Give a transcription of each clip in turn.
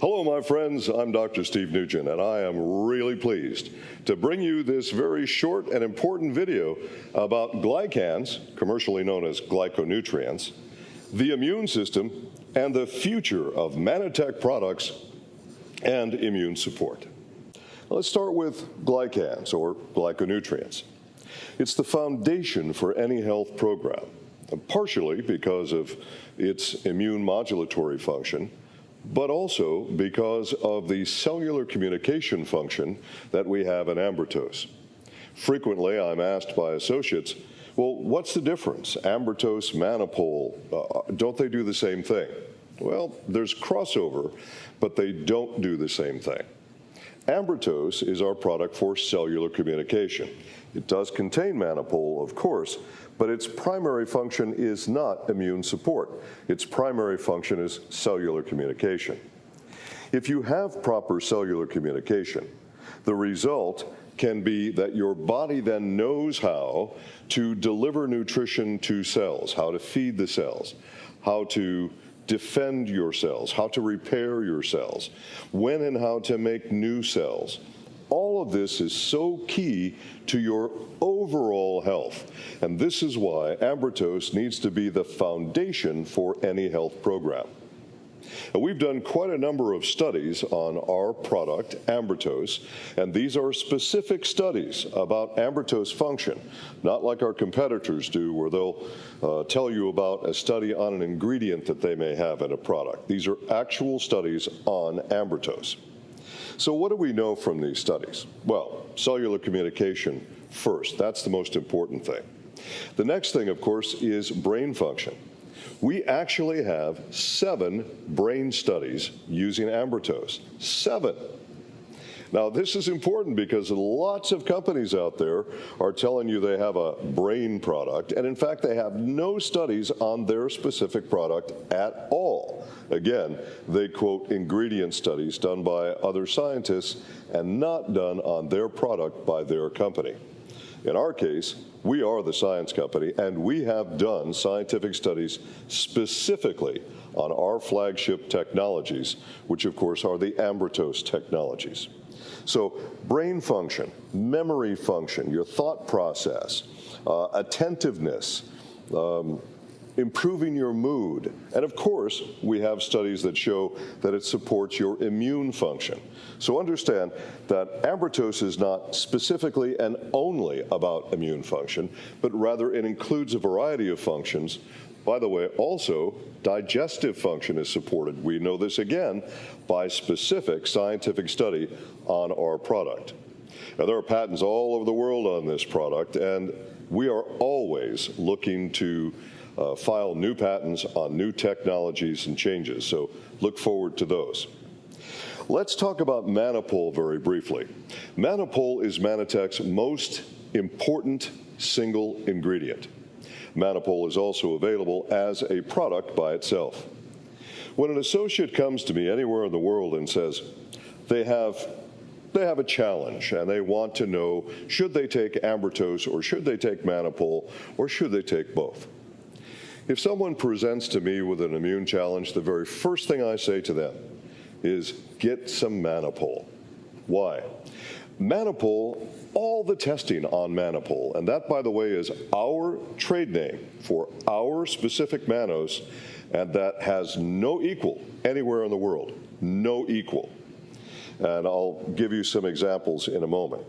Hello, my friends. I'm Dr. Steve Nugent, and I am really pleased to bring you this very short and important video about glycans, commercially known as glyconutrients, the immune system, and the future of Manitech products and immune support. Let's start with glycans, or glyconutrients. It's the foundation for any health program, partially because of its immune modulatory function, but also because of the cellular communication function that we have in ambertose. Frequently, I'm asked by associates, well, what's the difference? Ambertose, Manipol, don't they do the same thing? Well, there's crossover, but they don't do the same thing. Ambertose is our product for cellular communication. It does contain Manipol, of course, but its primary function is not immune support. Its primary function is cellular communication. If you have proper cellular communication, the result can be that your body then knows how to deliver nutrition to cells, how to feed the cells, how to defend your cells, how to repair your cells, when and how to make new cells. All of this is so key to your overall health, and this is why ambertose needs to be the foundation for any health program. And we've done quite a number of studies on our product, ambertose, and these are specific studies about ambertose function, not like our competitors do, where they'll tell you about a study on an ingredient that they may have in a product. These are actual studies on ambertose. So what do we know from these studies? Well, cellular communication first. That's the most important thing. The next thing, of course, is brain function. We actually have 7 brain studies using ambertose. 7. Now, this is important because lots of companies out there are telling you they have a brain product, and in fact, they have no studies on their specific product at all. Again, they quote ingredient studies done by other scientists and not done on their product by their company. In our case, we are the science company, and we have done scientific studies specifically on our flagship technologies, which of course are the ambertose technologies. So brain function, memory function, your thought process, attentiveness, improving your mood. And of course, we have studies that show that it supports your immune function. So understand that ambertose is not specifically and only about immune function, but rather it includes a variety of functions. By the way, also, digestive function is supported. We know this again by specific scientific study on our product. Now, there are patents all over the world on this product, and we are always looking to file new patents on new technologies and changes, so look forward to those. Let's talk about Manipol very briefly. Manipol is Manitech's most important single ingredient. Manipol is also available as a product by itself. When an associate comes to me anywhere in the world and says they have a challenge and they want to know, should they take ambertose or should they take Manipol or should they take both? If someone presents to me with an immune challenge, the very first thing I say to them is get some Manipol. Why? Manipol, all the testing on Manipol, and that, by the way, is our trade name for our specific mannose, and that has no equal anywhere in the world, no equal. And I'll give you some examples in a moment.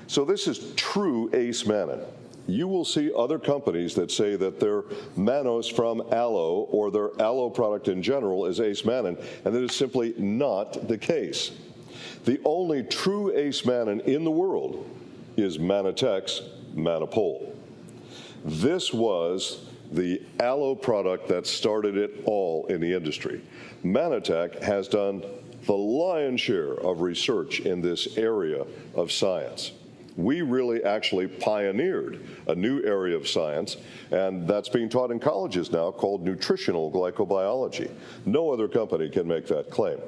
So this is true ACE mannan. You will see other companies that say that their mannose from aloe or their aloe product in general is ACE mannan, and that is simply not the case. The only true ACE mannan in the world is Manitech's Manipol. This was the aloe product that started it all in the industry. Manitech has done the lion's share of research in this area of science. We really actually pioneered a new area of science, and that's being taught in colleges now, called nutritional glycobiology. No other company can make that claim.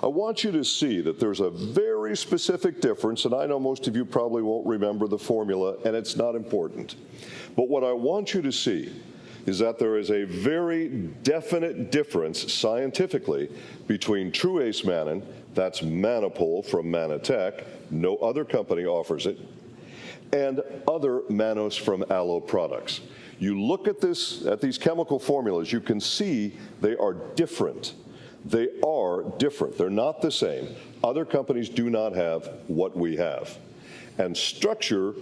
I want you to see that there's a very specific difference, and I know most of you probably won't remember the formula, and it's not important. But what I want you to see is that there is a very definite difference scientifically between true ace mannan, that's Manopol from Manitech, no other company offers it, and other mannose from aloe products. You look at these chemical formulas, you can see they are different. They are different. They're not the same. Other companies do not have what we have. And structure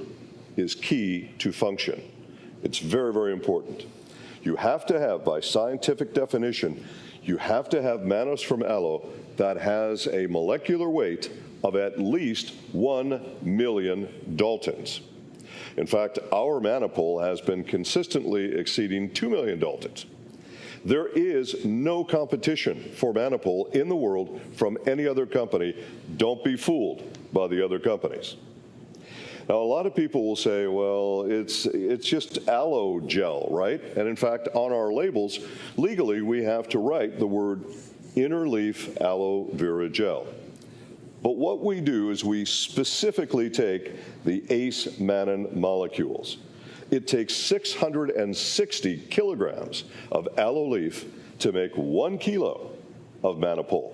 is key to function. It's very, very important. You have to have, by scientific definition, you have to have mannose from aloe that has a molecular weight of at least 1 million Daltons. In fact, our Manopol has been consistently exceeding 2 million Daltons. There is no competition for Manopol in the world from any other company. Don't be fooled by the other companies. Now, a lot of people will say, well, it's just aloe gel, right? And in fact, on our labels, legally, we have to write the word inner leaf aloe vera gel. But what we do is we specifically take the ace mannan molecules. It takes 660 kilograms of aloe leaf to make 1 kilo of Manopol.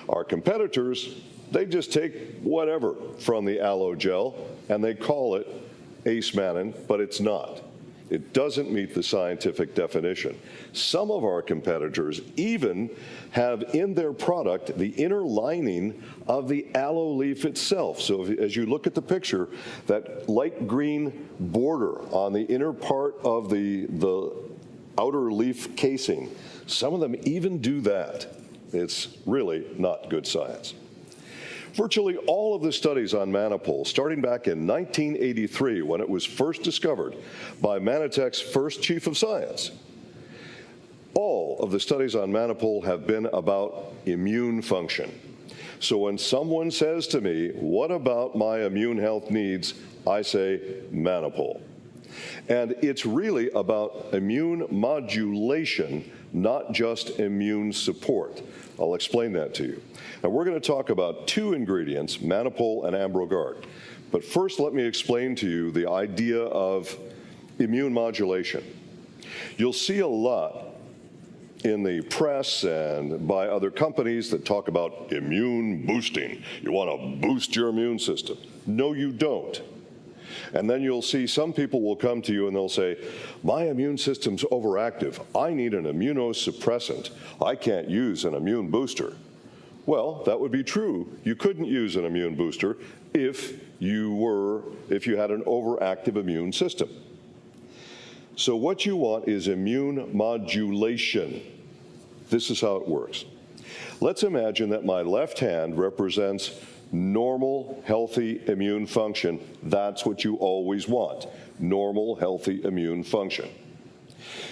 Our competitors, they just take whatever from the aloe gel and they call it ace mannan, but it's not. It doesn't meet the scientific definition. Some of our competitors even have in their product the inner lining of the aloe leaf itself. So as you look at the picture, that light green border on the inner part of the outer leaf casing, some of them even do that. It's really not good science. Virtually all of the studies on Manopol, starting back in 1983 when it was first discovered by Manitech's first chief of science, all of the studies on Manopol have been about immune function. So when someone says to me, what about my immune health needs, I say Manopol. And it's really about immune modulation, not just immune support. I'll explain that to you. Now, we're going to talk about two ingredients, Manopol and Ambrogard. But first, let me explain to you the idea of immune modulation. You'll see a lot in the press and by other companies that talk about immune boosting. You want to boost your immune system. No, you don't. And then you'll see some people will come to you and they'll say, my immune system's overactive. I need an immunosuppressant. I can't use an immune booster. Well, that would be true. You couldn't use an immune booster if you had an overactive immune system. So what you want is immune modulation. This is how it works. Let's imagine that my left hand represents normal, healthy immune function. That's what you always want, normal, healthy immune function.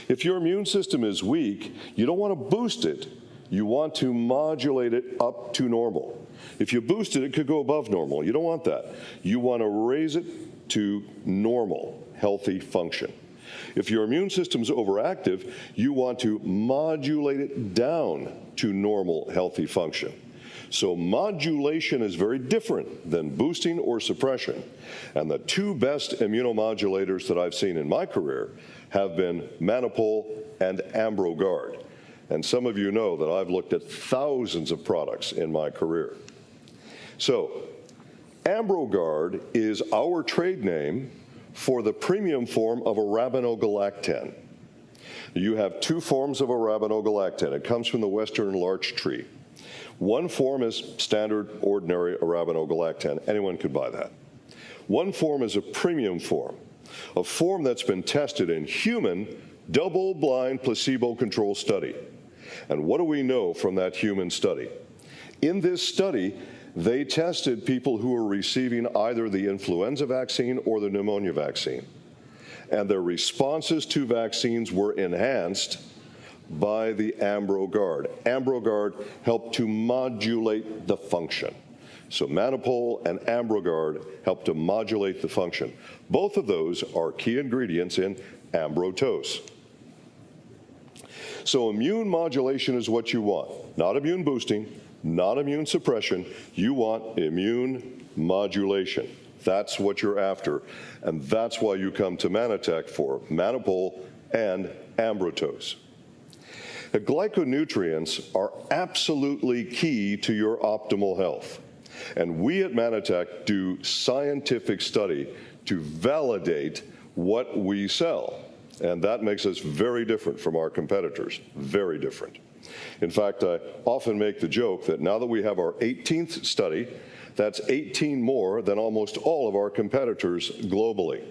If your immune system is weak, you don't want to boost it. You want to modulate it up to normal. If you boost it, it could go above normal. You don't want that. You want to raise it to normal, healthy function. If your immune system is overactive, you want to modulate it down to normal, healthy function. So modulation is very different than boosting or suppression. And the two best immunomodulators that I've seen in my career have been Manopol and Ambrogard. And some of you know that I've looked at thousands of products in my career. So Ambrogard is our trade name for the premium form of arabinogalactan. You have two forms of arabinogalactan. It comes from the western larch tree. One form is standard, ordinary arabinogalactan. Anyone could buy that. One form is a premium form, a form that's been tested in human, double-blind, placebo-controlled study. And what do we know from that human study? In this study, they tested people who were receiving either the influenza vaccine or the pneumonia vaccine. And their responses to vaccines were enhanced by the Ambrogard. Ambrogard helped to modulate the function. So Manopol and Ambrogard help to modulate the function. Both of those are key ingredients in Ambrotose. So immune modulation is what you want, not immune boosting, not immune suppression. You want immune modulation. That's what you're after, and that's why you come to Manitech for Manopol and Ambrotose. The glyconutrients are absolutely key to your optimal health. And we at Manitech do scientific study to validate what we sell. And that makes us very different from our competitors, very different. In fact, I often make the joke that now that we have our 18th study, that's 18 more than almost all of our competitors globally.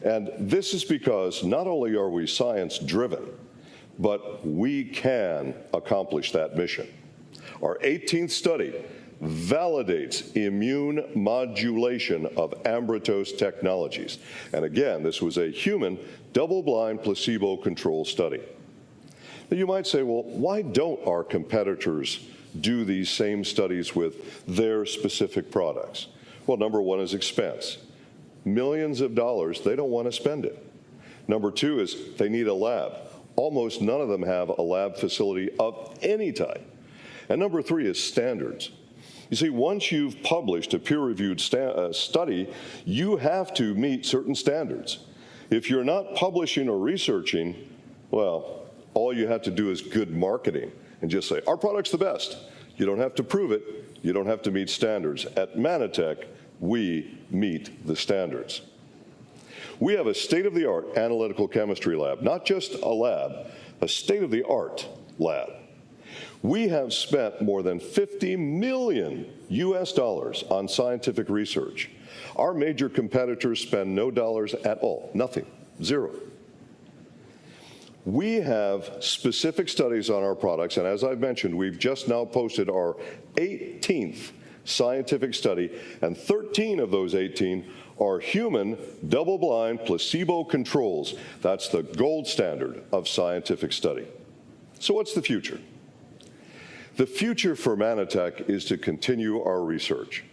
And this is because not only are we science-driven, but we can accomplish that mission. Our 18th study validates immune modulation of Ambrotose technologies. And again, this was a human, double-blind, placebo-controlled study. Now you might say, well, why don't our competitors do these same studies with their specific products? Well, number one is expense. Millions of dollars, they don't want to spend it. Number two is they need a lab. Almost none of them have a lab facility of any type. And number three is standards. You see, once you've published a peer-reviewed study, you have to meet certain standards. If you're not publishing or researching, well, all you have to do is good marketing and just say, our product's the best. You don't have to prove it. You don't have to meet standards. At Manitech, we meet the standards. We have a state-of-the-art analytical chemistry lab, not just a lab, a state-of-the-art lab. We have spent more than $50 million on scientific research. Our major competitors spend no dollars at all, nothing, zero. We have specific studies on our products, and as I've mentioned, we've just now posted our 18th scientific study, and 13 of those 18 are human, double-blind, placebo controls. That's the gold standard of scientific study. So what's the future? The future for Manitech is to continue our research.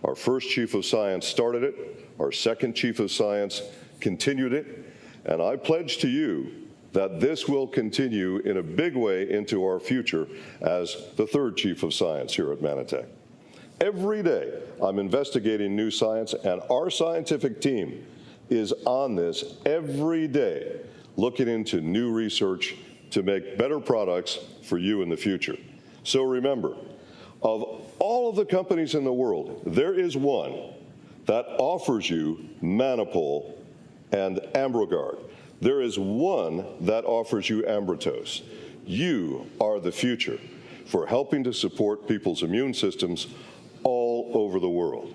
Our first chief of science started it, our second chief of science continued it, and I pledge to you that this will continue in a big way into our future as the third chief of science here at Manitech. Every day, I'm investigating new science, and our scientific team is on this every day, looking into new research to make better products for you in the future. So remember, of all of the companies in the world, there is one that offers you Manipul and Ambrogard. There is one that offers you Ambrotose. You are the future for helping to support people's immune systems all over the world.